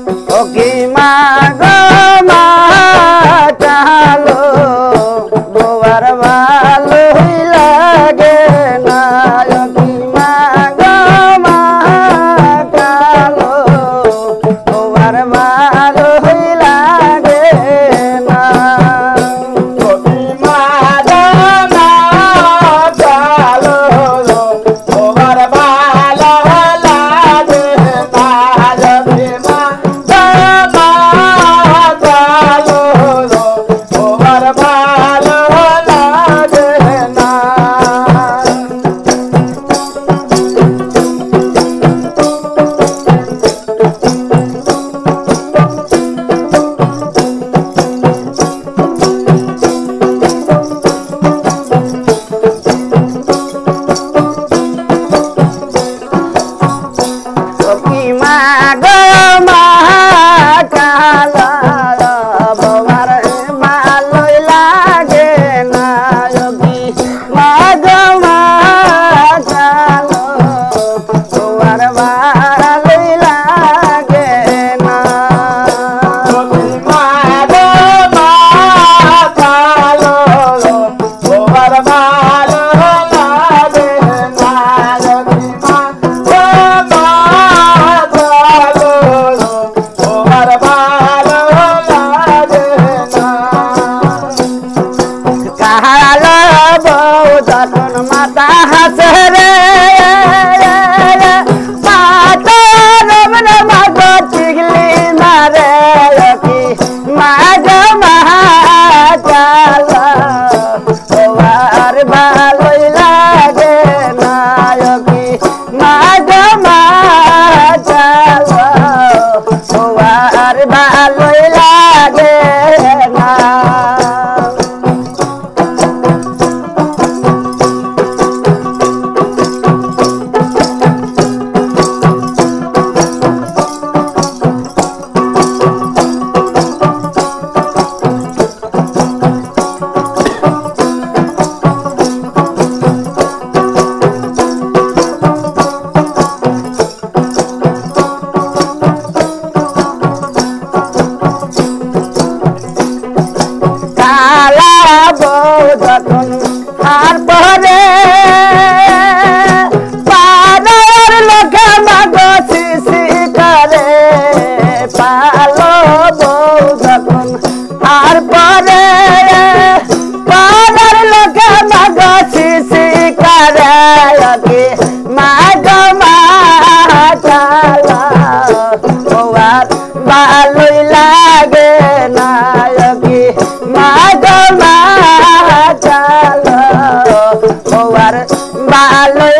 ওকি মা গো মা কালো বোয়ার ভালোই লাগে না ওকি মা গো মা কালো বোয়ার ভালোই লাগে না ওকি মা গো মা কালো বোয়ার ভালো লাগে না ওকি মা माता हसरे माता रमन माता चिगली मारे की माग महाकाला ओवार भालोई लागे नायकी माग महाकाला ओवार भालोई लागे ना हार पहरे पादर लोके मागो शिशि करे पालो बौद्धकुन हार पहरे पादर लोके मागो शिशि करे यकी मागो महाकाला ओवार भालोई लागे ना यकी मागो महाकाला ओवार भालो